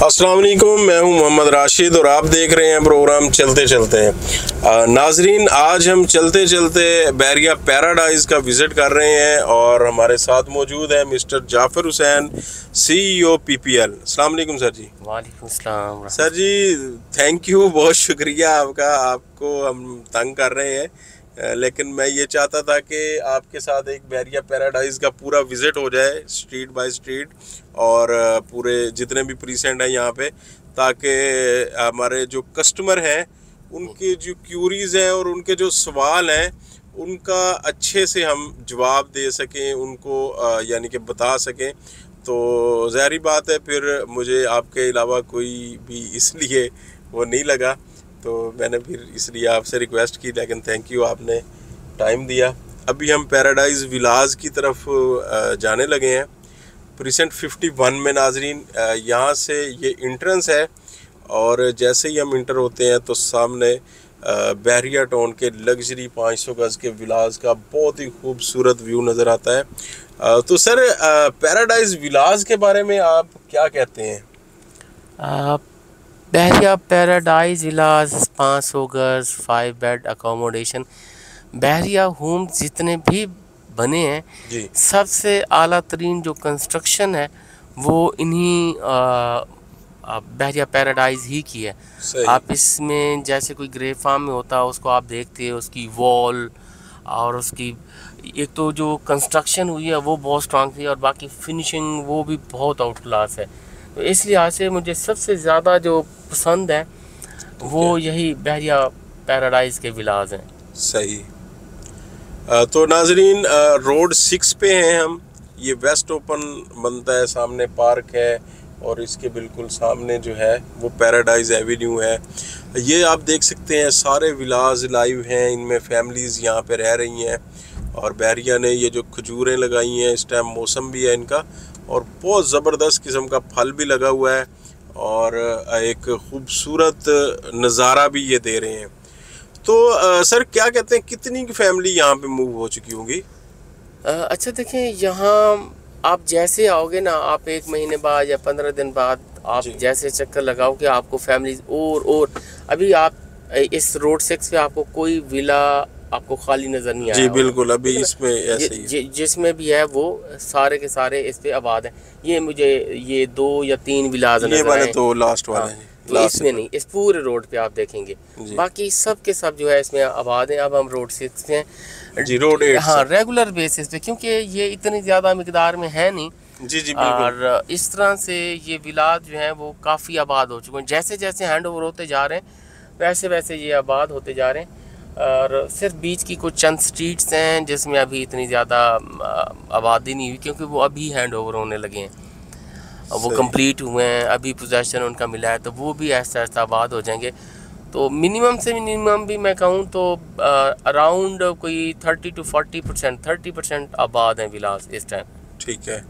अस्सलाम वालेकुम, मैं हूं मोहम्मद राशिद और आप देख रहे हैं प्रोग्राम चलते चलते हैं। नाजरीन, आज हम चलते चलते बैरिया पैराडाइज का विज़िट कर रहे हैं और हमारे साथ मौजूद है mister Jafar Hussain, CEO PPL। अस्सलाम वालेकुम सर जी। वालेकुम सलाम सर जी, थैंक यू, बहुत शुक्रिया आपका। आपको हम तंग कर रहे हैं, लेकिन मैं ये चाहता था कि आपके साथ एक बैरिया पैराडाइज का पूरा विज़िट हो जाए स्ट्रीट बाय स्ट्रीट और पूरे जितने भी प्रीसेंट हैं यहाँ पे, ताकि हमारे जो कस्टमर हैं उनके जो क्यूरीज़ हैं और उनके जो सवाल हैं उनका अच्छे से हम जवाब दे सकें, उनको यानी कि बता सकें। तो ज़ाहिर बात है, फिर मुझे आपके अलावा कोई भी इसलिए वो नहीं लगा, तो मैंने फिर इसलिए आपसे रिक्वेस्ट की। लेकिन थैंक यू, आपने टाइम दिया। अभी हम पैराडाइज विलाज की तरफ जाने लगे हैं, प्रीसेंट 51 में। नाजरीन, यहाँ से ये इंट्रेंस है और जैसे ही हम इंटर होते हैं तो सामने बैरिया टाउन के लग्जरी 500 गज़ के विलाज का बहुत ही खूबसूरत व्यू नज़र आता है। तो सर, पैराडाइज विलाज के बारे में आप क्या कहते हैं? बैरिया पैराडाइज विलाज 500 गज 5 बेड अकोमोडेशन। बैरिया होम जितने भी बने हैं जी, सबसे आला तरीन जो कंस्ट्रक्शन है वो इन्हीं बैरिया पैराडाइज ही की है। आप इसमें जैसे कोई ग्रे फार्म में होता है उसको आप देखते हैं, उसकी वॉल और उसकी एक तो जो कंस्ट्रक्शन हुई है वो बहुत स्ट्रांग थी और बाकी फिनिशिंग वो भी बहुत आउट क्लास है। तो इस लिहाज से मुझे सबसे ज़्यादा जो पसंद है वो यही बैरिया पैराडाइज के विलाज हैं। सही। तो नाजरीन, रोड 6 पे हैं हम। ये वेस्ट ओपन बनता है, सामने पार्क है और इसके बिल्कुल सामने जो है वो पैराडाइज एवेन्यू है। ये आप देख सकते हैं, सारे विलाज लाइव हैं, इनमें फैमिलीज़ यहाँ पे रह रही हैं और बैरिया ने ये जो खजूरें लगाई हैं, इस टाइम मौसम भी है इनका और बहुत ज़बरदस्त किस्म का फल भी लगा हुआ है और एक खूबसूरत नज़ारा भी ये दे रहे हैं। तो सर, क्या कहते हैं, कितनी की फैमिली यहाँ पे मूव हो चुकी होंगी? अच्छा देखें, यहाँ आप जैसे आओगे ना, आप 1 महीने बाद या 15 दिन बाद आप जैसे चक्कर लगाओगे आपको फैमिली और अभी आप इस रोड 6 पे आपको कोई विला आपको खाली नज़र नहीं आया। जी बिल्कुल, अभी इसमें ऐसे ही जिसमें भी है वो सारे के सारे इस पे आबाद हैं। ये मुझे ये 2 या 3 विलाज नजर आए, तो लास्ट वाले हैं। तो इसमें नहीं, इस पूरे रोड पे आप देखेंगे, बाकी सब के सब जो है इसमें आबाद हैं। अब हम रोड 6 पे हैं जी, रोड 8। हाँ, रेगुलर बेसिस पे, क्योंकि ये इतनी ज़्यादा मिकदार में है नहीं। जी जी बिल्कुल। और इस तरह से ये विलाज जो हैं वो काफ़ी आबाद हो चुके हैं। जैसे जैसे हैंड ओवर होते जा रहे हैं वैसे वैसे ये आबाद होते जा रहे हैं। और सिर्फ बीच की कुछ चंद स्ट्रीट्स हैं जिसमें अभी इतनी ज़्यादा आबादी नहीं हुई, क्योंकि वो अभी हैंड ओवर होने लगे हैं, वो कंप्लीट हुए हैं, अभी पोजेसन उनका मिला है, तो वो भी ऐसा ऐसा आबाद हो जाएंगे। तो मिनिमम से मिनिमम भी मैं कहूँ तो अराउंड कोई 30 to 40%, 30% आबाद हैं विलास इस टाइम। ठीक है।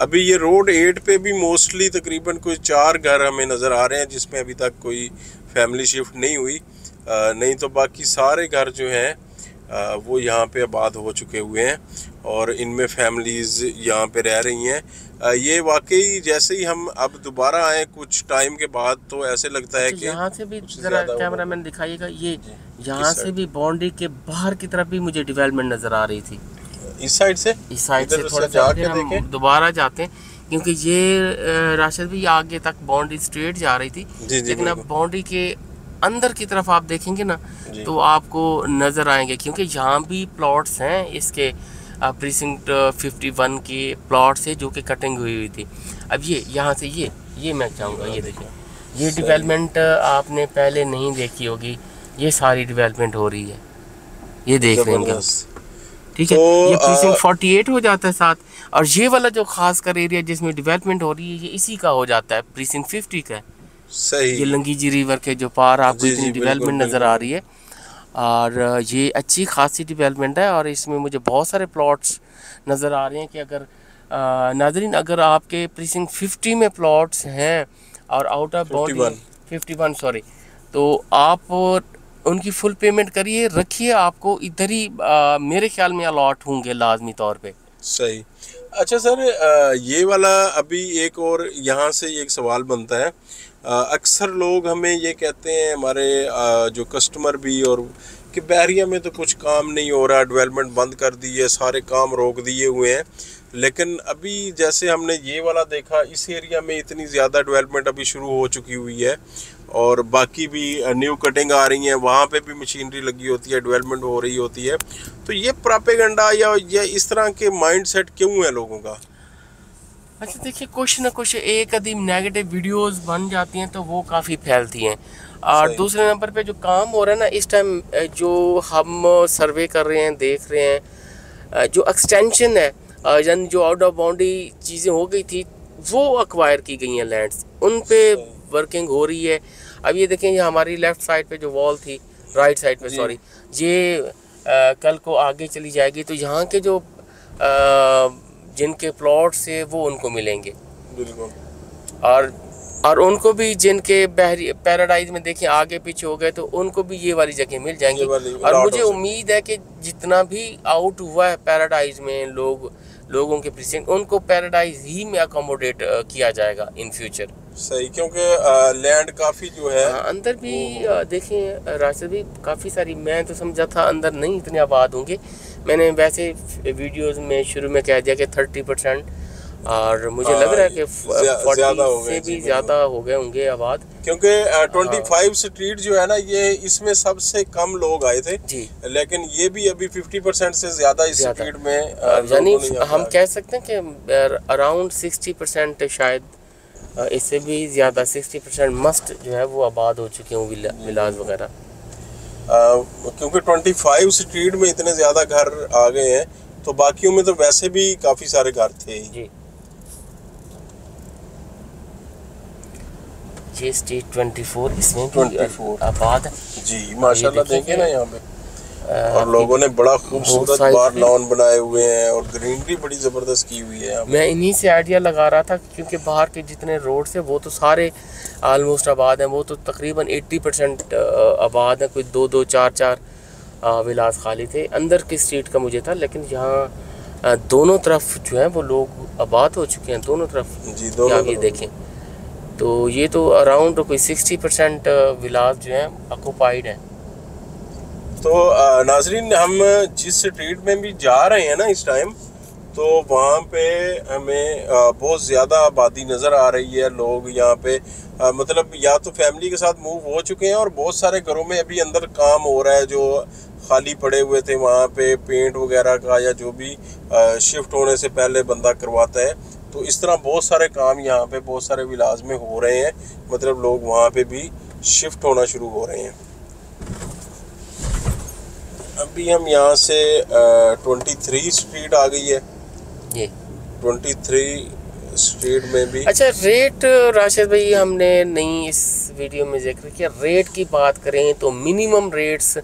अभी ये रोड 8 पे भी मोस्टली तकरीबन कोई 4 घर हमें नज़र आ रहे हैं जिसमें अभी तक कोई फैमिली शिफ्ट नहीं हुई, नहीं तो बाकी सारे घर जो हैं वो यहाँ पे आबाद हो चुके हुए हैं और इनमें फैमिलीज़ यहाँ पे रह रही हैं। ये वाकई जैसे ही हम अब दोबारा आए कुछ टाइम के बाद तो ऐसे लगता है कि यहाँ से भी ज़रा कैमरामैन दिखाइएगा, ये यहाँ से भी बाउंड्री के बाहर की तरफ भी मुझे डेवलपमेंट नज़र आ रही थी। इस साइड से थोड़ा जाके हम दोबारा जाते हैं, क्योंकि ये राशिद भी आगे तक बाउंड्री स्ट्रेट जा रही थी, लेकिन अब बाउंड्री के अंदर की तरफ आप देखेंगे ना तो आपको नज़र आएंगे, क्योंकि यहाँ भी प्लॉट्स हैं इसके प्रीसिंक्ट 51 के प्लॉट्स है जो कि कटिंग हुई थी। अब ये यहाँ से ये मैं चाहूँगा, ये देखिए, ये डेवलपमेंट आपने पहले नहीं देखी होगी, ये सारी डेवलपमेंट हो रही है, ये देख रहे हैं। ठीक है, ये प्रीसिंक्ट 48 हो जाता है साथ, और ये वाला जो खास कर एरिया जिसमें डेवलपमेंट हो रही है ये इसी का हो जाता है, प्रीसिंक्ट 50 का। सही। ये लंगीजी रिवर के जो पार आपको इतनी डेवलपमेंट नज़र आ रही है और ये अच्छी खासी डेवलपमेंट है और इसमें मुझे बहुत सारे प्लॉट्स नज़र आ रहे हैं कि अगर नाजरीन अगर आपके प्रीसिंक्ट 50 में प्लॉट्स हैं और आउट ऑफ बाउंड्री 51 सॉरी, तो आप उनकी फुल पेमेंट करिए, रखिए, आपको इधर ही मेरे ख्याल में अलॉट होंगे लाजमी तौर पे। सही। अच्छा सर, ये वाला अभी एक और यहाँ से एक सवाल बनता है। अक्सर लोग हमें ये कहते हैं, हमारे जो कस्टमर भी, और कि बहरिया में तो कुछ काम नहीं हो रहा, डेवलपमेंट बंद कर दी है, सारे काम रोक दिए हुए हैं। लेकिन अभी जैसे हमने ये वाला देखा, इस एरिया में इतनी ज़्यादा डेवलपमेंट अभी शुरू हो चुकी हुई है, और बाकी भी न्यू कटिंग आ रही हैं, वहाँ पे भी मशीनरी लगी होती है, डेवलपमेंट हो रही होती है। तो ये प्रोपेगेंडा या इस तरह के माइंडसेट क्यों है लोगों का? अच्छा देखिए, कुछ ना कुछ एक आधी नेगेटिव वीडियोस बन जाती हैं तो वो काफ़ी फैलती हैं। और दूसरे नंबर पे जो काम हो रहा है ना इस टाइम, जो हम सर्वे कर रहे हैं, देख रहे हैं, जो एक्सटेंशन है, यानी जो आउट ऑफ बाउंड्री चीज़ें हो गई थी वो अक्वायर की गई हैं लैंड्स, उन पे वर्किंग हो रही है। अब ये देखें, ये हमारी लेफ़्ट साइड पे जो वॉल थी, राइट साइड पे सॉरी, ये कल को आगे चली जाएगी तो यहाँ के जो जिनके प्लॉट्स है वो उनको मिलेंगे। बिल्कुल। और उनको भी जिनके पैराडाइज में देखिए आगे पीछे हो गए तो उनको भी ये वाली जगह मिल जाएंगी। और मुझे उम्मीद है कि जितना भी आउट हुआ है पैराडाइज में लोगों के प्रीसिंक्ट, उनको पैराडाइज ही में अकोमोडेट किया जाएगा इन फ्यूचर। सही, क्योंकि लैंड काफ़ी जो है अंदर भी देखें राशिद भी काफ़ी सारी, मैं तो समझा था अंदर नहीं इतने आबाद होंगे। मैंने वैसे वीडियोस में शुरू में कह दिया कि 30%, और मुझे लग रहा है कि 40 से भी ज़्यादा हो गए होंगे आबाद, क्योंकि 25 स्ट्रीट जो है ना, ये इसमें सबसे कम लोग आए थे जी। लेकिन ये भी अभी 50% से ज़्यादा इस स्ट्रीट में, यानी हम कह सकते हैं कि अराउंड 60% शायद, इससे भी ज़्यादा 60% मस्ट जो है वो आबाद हो चुके हैं विलाज वगैरह। क्योंकि 25 स्ट्रीट में इतने ज़्यादा घर आ गए हैं, तो बाकियों में तो वैसे भी काफ़ी सारे घर थे जी। ये स्ट्रीट 24, इसमें 24 आबाद जी, माशाल्लाह। देखें ना यहाँ पे, और लोगों ने बड़ा खूबसूरत बार लॉन बनाए हुए हैं, और ग्रीनरी बड़ी ज़बरदस्त की हुई है। मैं इन्हीं से आइडिया लगा रहा था, क्योंकि बाहर के जितने रोड से वो तो सारे आलमोस्ट आबाद हैं, वो तो तकरीबन 80% आबाद हैं, कोई 2-2, 4-4 विलास खाली थे। अंदर की स्ट्रीट का मुझे था, लेकिन यहाँ दोनों तरफ जो है वो लोग आबाद हो चुके हैं, दोनों तरफ जी। दोनों ये देखें तो ये तो अराउंड कोई 60% विलास जो हैं ऑक्युपाइड हैं। तो नाजरीन, हम जिस स्ट्रीट में भी जा रहे हैं ना इस टाइम, तो वहाँ पे हमें बहुत ज़्यादा आबादी नज़र आ रही है। लोग यहाँ पे मतलब या तो फैमिली के साथ मूव हो चुके हैं, और बहुत सारे घरों में अभी अंदर काम हो रहा है जो खाली पड़े हुए थे, वहाँ पे पेंट वगैरह का या जो भी शिफ्ट होने से पहले बंदा करवाता है। तो इस तरह बहुत सारे काम यहाँ पे बहुत सारे विलाज में हो रहे हैं, मतलब लोग वहाँ पे भी शिफ्ट होना शुरू हो रहे हैं। अभी हम यहाँ से 23 स्ट्रीट आ गई है ये, 23 स्ट्रीट में भी। अच्छा, रेट राशिद भाई हमने नहीं इस वीडियो में जिक्र किया। रेट की बात करें तो मिनिमम रेट्स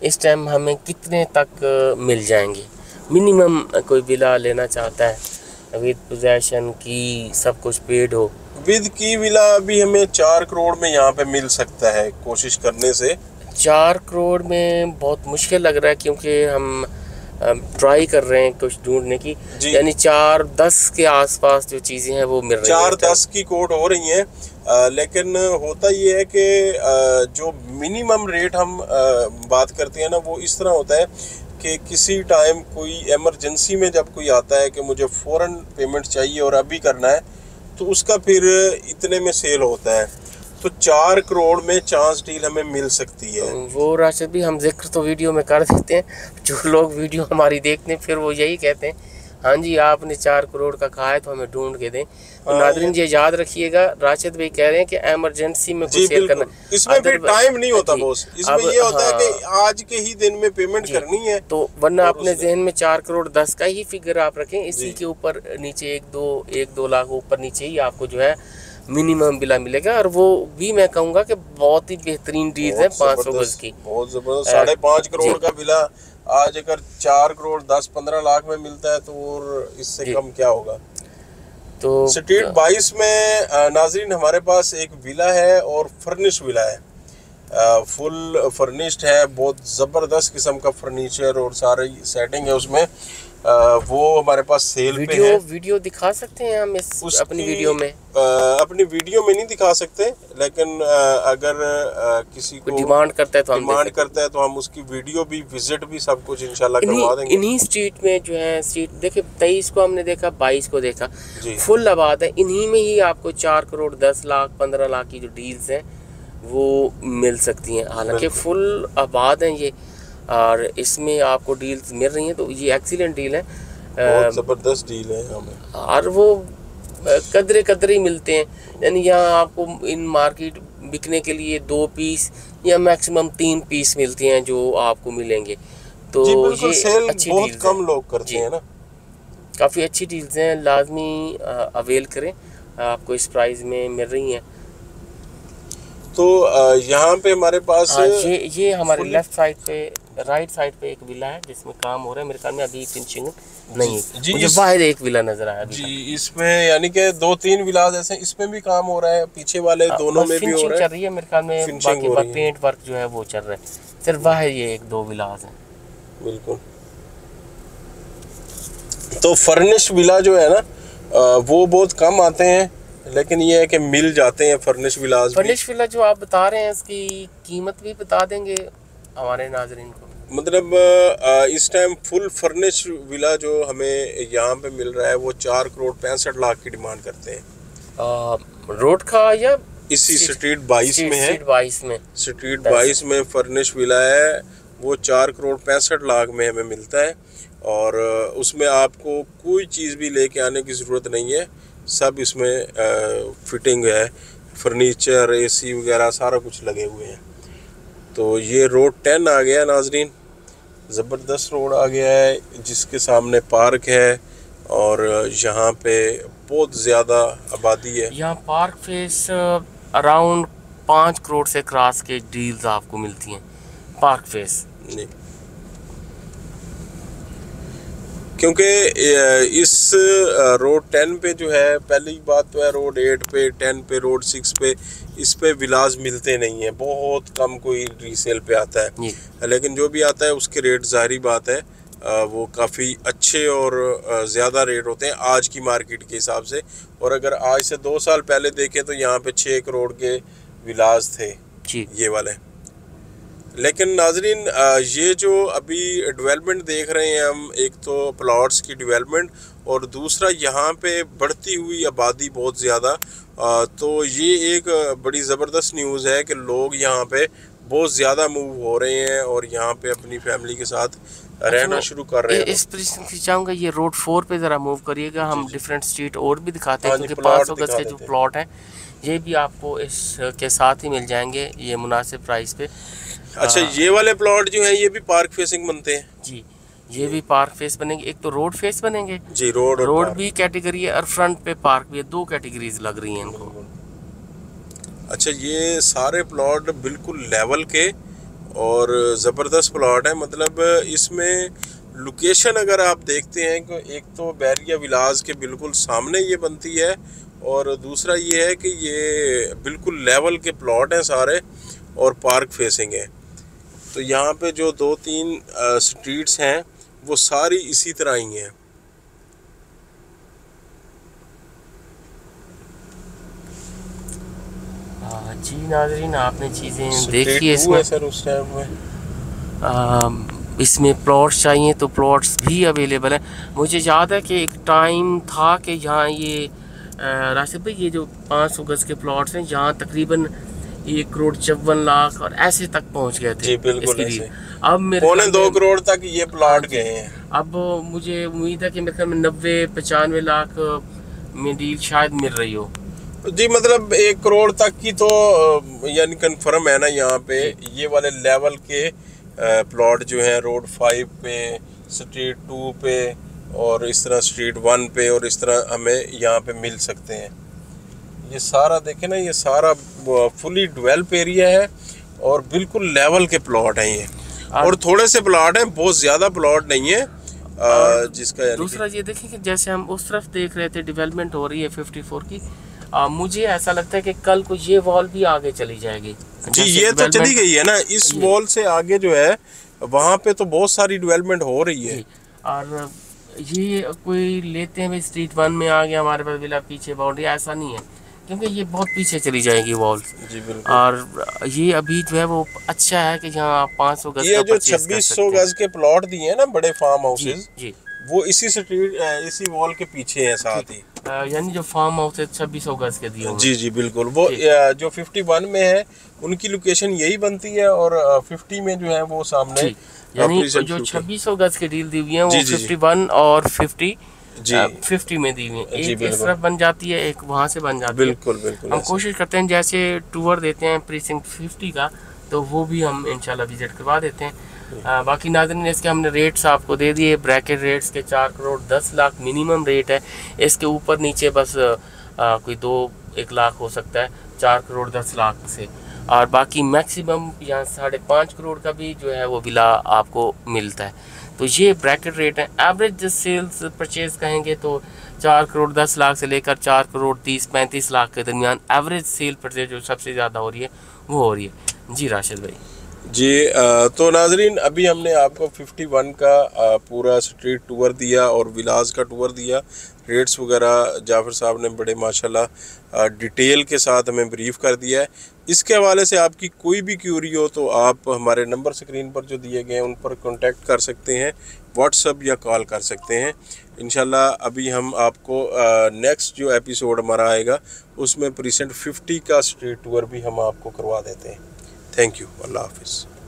इस टाइम हमें कितने तक मिल जाएंगे? मिनिमम कोई विला लेना चाहता है विद पोजेशन की, सब कुछ पेड हो, विद की विला अभी हमें 4 करोड़ में यहाँ पे मिल सकता है कोशिश करने से। 4 करोड़ में बहुत मुश्किल लग रहा है, क्योंकि हम ट्राई कर रहे हैं कुछ ढूंढने की, यानी 4-10 के आसपास जो चीज़ें हैं वो मिल रही हैं। 4-10 की कोट हो रही हैं, लेकिन होता ये है कि जो मिनिमम रेट हम बात करते हैं ना, वो इस तरह होता है कि किसी टाइम कोई एमरजेंसी में जब कोई आता है कि मुझे फ़ौरन पेमेंट चाहिए और अभी करना है, तो उसका फिर इतने में सेल होता है। तो 4 करोड़ में चांस डील हमें मिल सकती है। वो राशिद भी हम जिक्र तो वीडियो में कर देते हैं, जो लोग वीडियो हमारी देखते हैं फिर वो यही कहते हैं, हाँ जी आपने 4 करोड़ का कहा है तो हमें ढूंढ के दें। तो नाज़रीन ये याद रखिएगा, राशिद भाई कह रहे हैं कि एमरजेंसी में कुछ सेल करना, इसमें फिर टाइम नहीं होता बॉस, इसमें ये होता है कि आज के ही दिन में पेमेंट करनी है। तो वरना अपने जहन में 4 करोड़ 10 का ही फिगर आप रखें, इसी के ऊपर नीचे 1-2 लाख ऊपर नीचे ही आपको जो है मिनिमम बिला मिलेगा। और वो भी मैं कहूँगा कि बहुत ही बेहतरीन डील है 500 गज की, बहुत जबरदस्त। 5.5 करोड़ का बिला आज अगर 4 करोड़ 10-15 लाख में मिलता है तो और इससे कम क्या होगा। तो स्ट्रीट 22 में नाजरीन हमारे पास एक विला है और फर्निश विला है, फुल फर्निश्ड है, बहुत ज़बरदस्त किस्म का फर्नीचर और सारी सेटिंग है उसमें। वो हमारे पास सेल पे है। वीडियो दिखा सकते हैं हम अपनी वीडियो में? अपनी वीडियो में नहीं दिखा सकते, लेकिन अगर किसी को डिमांड करता है तो हम उसकी वीडियो भी, विजिट भी, सब कुछ इंशाल्लाह करवा देंगे। इन्हीं स्ट्रीट में जो है, स्ट्रीट देखिए 23 को हमने देखा, 22 को देखा, फुल आबाद है। इन्हीं में ही आपको 4 करोड़ 10 लाख 15 लाख की जो डील्स हैं वो मिल सकती हैं। हालांकि फुल आबाद हैं ये, और इसमें आपको डील्स मिल रही हैं, तो ये एक्सीलेंट डील है, बहुत ज़बरदस्त डील है हमें। और वो कदरे ही मिलते हैं। यानी यहाँ आपको इन मार्केट बिकने के लिए 2 पीस या मैक्सिमम 3 पीस मिलते हैं जो आपको मिलेंगे। तो ये सेल अच्छी बहुत कम लोग करते हैं ना, काफ़ी अच्छी डील्स हैं, लाजमी अवेल करें, आपको इस प्राइस में मिल रही हैं। तो यहाँ पे हमारे पास ये हमारे लेफ्ट साइड पे, राइट साइड पे एक विला है जिसमें काम हो रहा है। मेरे ख्याल में अभी फिनिशिंग नहीं है जी, मुझे बाहर एक विला नजर आया अभी जी। इसमें यानी कि 2-3 विलास ऐसे, इसमें भी काम हो रहा है, पीछे वाले दोनों में भी हो रहा है, चल रही है मेरे ख्याल में। बाकी पेंट वर्क जो है वो चल रहा है, सिर्फ बाहर ये 1-2 विलास हैं। बिल्कुल। तो फर्निश विला जो है ना, वो बहुत कम आते हैं, लेकिन ये है कि मिल जाते हैं फर्निश विलास। फर्निश विला जो आप बता रहे हैं, इसकी कीमत भी बता देंगे हमारे नाजरीन को? मतलब इस टाइम फुल फर्निश विला जो हमें यहाँ पे मिल रहा है वो 4 करोड़ 65 लाख की डिमांड करते हैं। रोड का या इसी स्ट्रीट 22 में है, स्ट्रीट 22 में फर्निश विला है, वो 4 करोड़ 65 लाख में हमें मिलता है। और उसमें आपको कोई चीज़ भी लेके आने की ज़रूरत नहीं है, सब इसमें फिटिंग है, फर्नीचर, एसी वगैरह सारा कुछ लगे हुए हैं। तो ये रोड 10 आ गया नाजरीन, ज़बरदस्त रोड आ गया है, जिसके सामने पार्क है और यहाँ पे बहुत ज़्यादा आबादी है। यहाँ पार्क फेस अराउंड 5 करोड़ से क्रॉस के डील्स आपको मिलती हैं पार्क फेस जी, क्योंकि इस रोड 10 पे जो है, पहली बात तो है रोड 8 पे, 10 पे, रोड 6 पे, इस पे विलास मिलते नहीं है, बहुत कम कोई रीसेल पे आता है, लेकिन जो भी आता है उसके रेट ज़ाहिरी बात है वो काफ़ी अच्छे और ज़्यादा रेट होते हैं आज की मार्केट के हिसाब से। और अगर आज से 2 साल पहले देखें तो यहाँ पे 6 करोड़ के विलास थे ये वाले। लेकिन नाजरीन, ये जो अभी डेवलपमेंट देख रहे हैं हम, एक तो प्लॉट्स की डेवलपमेंट और दूसरा यहाँ पे बढ़ती हुई आबादी बहुत ज़्यादा, तो ये एक बड़ी ज़बरदस्त न्यूज़ है कि लोग यहाँ पे बहुत ज़्यादा मूव हो रहे हैं और यहाँ पे अपनी फैमिली के साथ रहना शुरू कर रहे हैं। इस प्रश्न से चाहूँगा, ये रोड 4 पे ज़रा मूव करिएगा, हम डिफरेंट स्ट्रीट और भी दिखाते हैं, क्योंकि 500 गज के जो प्लॉट हैं ये भी आपको इसके साथ ही मिल जाएंगे ये मुनासिब प्राइस पे। अच्छा, ये वाले प्लॉट जो हैं ये भी पार्क फेसिंग बनते हैं जी, ये भी पार्क फेस बनेंगे, एक तो रोड फेस बनेंगे जी, रोड भी कैटेगरी है और फ्रंट पे पार्क भी है, 2 कैटेगरीज लग रही हैं इनको। अच्छा, ये सारे प्लॉट बिल्कुल लेवल के और ज़बरदस्त प्लॉट है, मतलब इसमें लोकेशन अगर आप देखते हैं कि एक तो बैरिया विलास के बिल्कुल सामने ये बनती है और दूसरा ये है कि ये बिल्कुल लेवल के प्लॉट हैं सारे और पार्क फेसिंग है। तो यहाँ पे जो 2-3 स्ट्रीट्स हैं वो सारी इसी तरह ही हैं। जी नाज़रीन, आपने चीज़ें देखी है इसमें। सर उस टाइम में इसमें प्लॉट्स चाहिए तो प्लॉट्स भी अवेलेबल हैं। मुझे याद है कि एक टाइम था कि यहाँ ये राशिद भाई, ये जो 500 गज के प्लॉट्स हैं यहाँ तकरीबन 1 करोड़ 54 लाख और ऐसे तक पहुँच गए थे जी, बिल्कुल ऐसे। अब मेरे 2 करोड़ तक ये प्लॉट गए हैं। अब मुझे उम्मीद है कि मेरे ख्याल में 90-95 लाख में डील शायद मिल रही हो जी, मतलब 1 करोड़ तक की तो यानी कंफर्म है ना यहाँ पे। ये वाले लेवल के प्लॉट जो हैं रोड 5 पे, स्ट्रीट 2 पे और इस तरह स्ट्रीट 1 पे और इस तरह हमें यहाँ पे मिल सकते हैं। ये सारा देखें ना, ये सारा फुली डेवलप एरिया है और बिल्कुल लेवल के प्लॉट हैं ये, और थोड़े से प्लॉट हैं, बहुत ज़्यादा प्लॉट नहीं है जिसका। दूसरा ये देखें कि जैसे हम उस तरफ देख रहे थे डेवलपमेंट हो रही है 54 की, मुझे ऐसा लगता है कि कल को ये वॉल भी आगे चली जाएगी जी। ये तो चली गई है ना, इस वॉल से आगे जो है वहाँ पे तो बहुत सारी डेवलपमेंट हो रही है। और ये कोई लेते हैं भाई स्ट्रीट 1 में आ गया हमारे पास विला, पीछे बाउंड्री, ऐसा नहीं है, क्योंकि ये बहुत पीछे चली जाएगी वॉल्स। जी बिल्कुल। और ये अभी जो है वो अच्छा है कि जहाँ आप 500 गज ये का जो 2600 गज के प्लॉट दिए हैं ना बड़े फार्म हाउसेज, जी वो इसी स्ट्रीट इसी वॉल के पीछे है साथ ही, यानी जो फार्म हाउस है 2600 गज के दिए जी जी बिल्कुल। वो जो 51 में है उनकी लोकेशन यही बनती है, और 50 में जो है वो सामने, यानी जो 2600 गज की डील दी हुई है वो 51 और 50 में दी हुई है, एक इस तरफ बन जाती है, एक वहाँ से बन जाती है। बिल्कुल बिल्कुल। हम कोशिश करते हैं जैसे टूर देते हैं प्रीसिंक्ट 50 का, तो वो भी हम इंशाल्लाह विजिट करवा देते हैं। बाकी नाज़रीन इसके हमने रेट्स आपको दे दिए, ब्रैकेट रेट्स के 4 करोड़ 10 लाख मिनिमम रेट है, इसके ऊपर नीचे बस कोई 2-1 लाख हो सकता है 4 करोड़ 10 लाख से, और बाकी मैक्सिमम यहाँ 5.5 करोड़ का भी जो है वो विला आपको मिलता है। तो ये ब्रैकेट रेट है। एवरेज सेल्स परचेज कहेंगे तो 4 करोड़ 10 लाख से लेकर 4 करोड़ 30-35 लाख के दरमियान एवरेज सेल परचेज जो सबसे ज़्यादा हो रही है वो हो रही है। जी राशिद भाई जी, तो नाजरीन अभी हमने आपको 51 का पूरा स्ट्रीट टूर दिया और विलास का टूर दिया, रेट्स वगैरह जाफर साहब ने बड़े माशाल्लाह डिटेल के साथ हमें ब्रीफ कर दिया है। इसके हवाले से आपकी कोई भी क्यूरी हो तो आप हमारे नंबर स्क्रीन पर जो दिए गए हैं उन पर कांटेक्ट कर सकते हैं, व्हाट्सअप या कॉल कर सकते हैं। इंशाल्लाह अभी हम आपको नेक्स्ट जो एपिसोड हमारा आएगा उसमें प्रीसेंट 50 का स्ट्रीट टूर भी हम आपको करवा देते हैं। थैंक यू, अल्लाह हाफिज़।